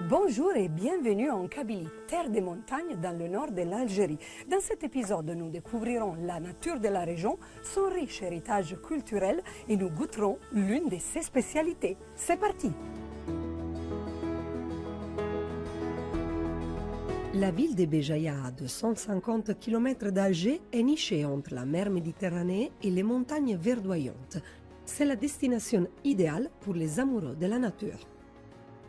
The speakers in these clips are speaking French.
Bonjour et bienvenue en Kabylie, terre des montagnes dans le nord de l'Algérie. Dans cet épisode, nous découvrirons la nature de la région, son riche héritage culturel et nous goûterons l'une de ses spécialités. C'est parti! La ville de Béjaïa, à 250 km d'Alger, est nichée entre la mer Méditerranée et les montagnes verdoyantes. C'est la destination idéale pour les amoureux de la nature.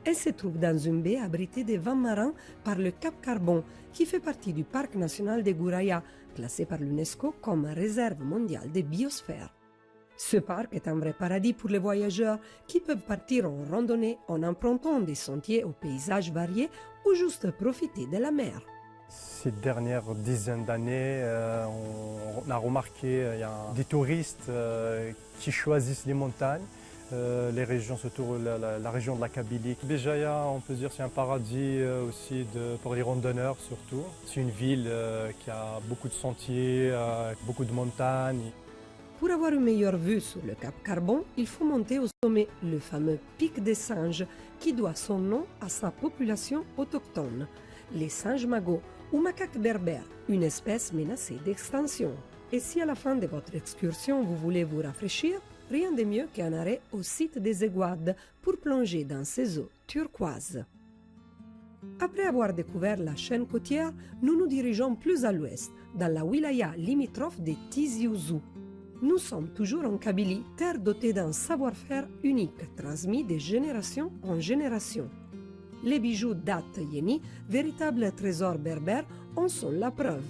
Elle se trouve dans une baie abritée des vents marins par le Cap Carbon, qui fait partie du parc national de Gouraya, classé par l'UNESCO comme réserve mondiale des biosphères. Ce parc est un vrai paradis pour les voyageurs qui peuvent partir en randonnée en empruntant des sentiers aux paysages variés ou juste profiter de la mer. Ces dernières dizaines d'années, on a remarqué qu'il y a des touristes qui choisissent les montagnes. Les régions, surtout la région de la Kabylie. Béjaïa, on peut dire, c'est un paradis aussi pour les randonneurs surtout. C'est une ville qui a beaucoup de sentiers, beaucoup de montagnes. Pour avoir une meilleure vue sur le Cap Carbon, il faut monter au sommet, le fameux pic des singes, qui doit son nom à sa population autochtone, les singes magots ou macaques berbères, une espèce menacée d'extinction. Et si à la fin de votre excursion vous voulez vous rafraîchir, rien de mieux qu'un arrêt au site des Aiguades pour plonger dans ces eaux turquoises. Après avoir découvert la chaîne côtière, nous nous dirigeons plus à l'ouest, dans la wilaya limitrophe de Tizi Ouzou. Nous sommes toujours en Kabylie, terre dotée d'un savoir-faire unique, transmis de génération en génération. Les bijoux d'At Yeni, véritables trésors berbères, en sont la preuve.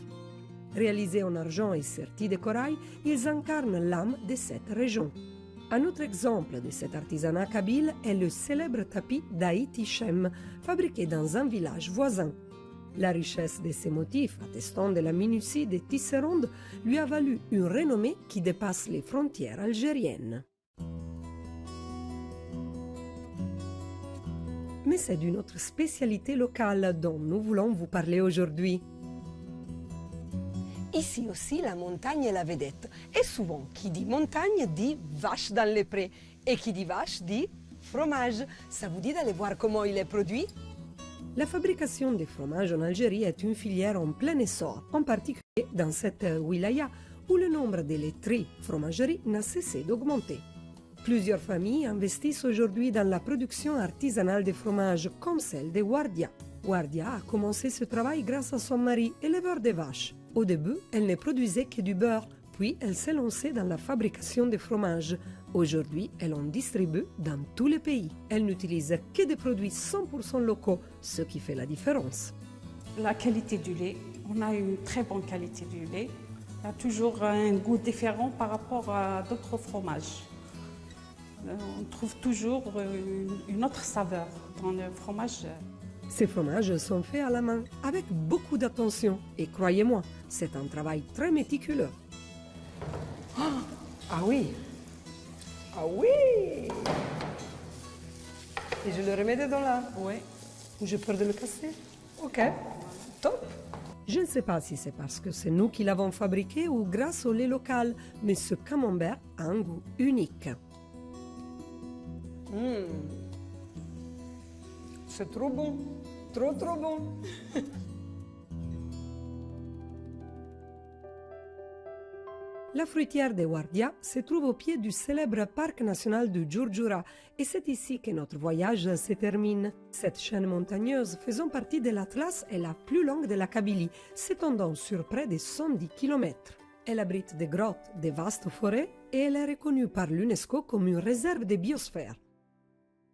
Réalisés en argent et sertis de corail, ils incarnent l'âme de cette région. Un autre exemple de cet artisanat kabyle est le célèbre tapis d'Aït Hichem, fabriqué dans un village voisin. La richesse de ces motifs, attestant de la minutie des tisserandes, lui a valu une renommée qui dépasse les frontières algériennes. Mais c'est d'une autre spécialité locale dont nous voulons vous parler aujourd'hui. Ici aussi, la montagne est la vedette. Et souvent, qui dit montagne dit vache dans les prés. Et qui dit vache dit fromage. Ça vous dit d'aller voir comment il est produit? La fabrication des fromages en Algérie est une filière en plein essor, en particulier dans cette wilaya où le nombre de laiteries, fromageries n'a cessé d'augmenter. Plusieurs familles investissent aujourd'hui dans la production artisanale de fromages, comme celle de Wardia. Wardia a commencé ce travail grâce à son mari, éleveur de vaches. Au début, elle ne produisait que du beurre, puis elle s'est lancée dans la fabrication de fromages. Aujourd'hui, elle en distribue dans tous les pays. Elle n'utilise que des produits 100% locaux, ce qui fait la différence. La qualité du lait, on a une très bonne qualité du lait. Il y a toujours un goût différent par rapport à d'autres fromages. On trouve toujours une autre saveur dans le fromage. Ces fromages sont faits à la main, avec beaucoup d'attention. Et croyez-moi, c'est un travail très méticuleux. Oh, ah oui! Ah oui! Et je le remets dedans là? Oui. J'ai peur de le casser? Ok, top! Je ne sais pas si c'est parce que c'est nous qui l'avons fabriqué ou grâce au lait local, mais ce camembert a un goût unique. C'est trop bon, trop bon. La fruitière de Wardia se trouve au pied du célèbre parc national du Djourdjoura et c'est ici que notre voyage se termine. Cette chaîne montagneuse faisant partie de l'Atlas est la plus longue de la Kabylie, s'étendant sur près de 110 km. Elle abrite des grottes, de vastes forêts et elle est reconnue par l'UNESCO comme une réserve de biosphère.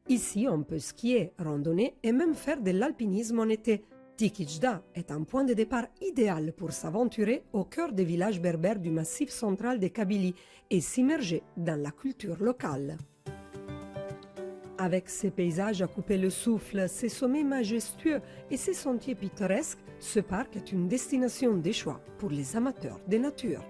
Ici, on peut skier, randonner et même faire de l'alpinisme en été. Tikichda est un point de départ idéal pour s'aventurer au cœur des villages berbères du massif central de Kabylie et s'immerger dans la culture locale. Avec ses paysages à couper le souffle, ses sommets majestueux et ses sentiers pittoresques, ce parc est une destination de choix pour les amateurs de nature.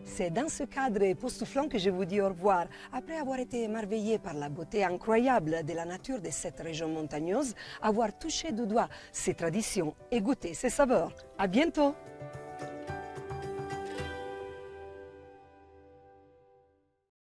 C'est dans ce cadre époustouflant que je vous dis au revoir. Après avoir été émerveillé par la beauté incroyable de la nature de cette région montagneuse, avoir touché du doigt ses traditions et goûté ses saveurs. À bientôt!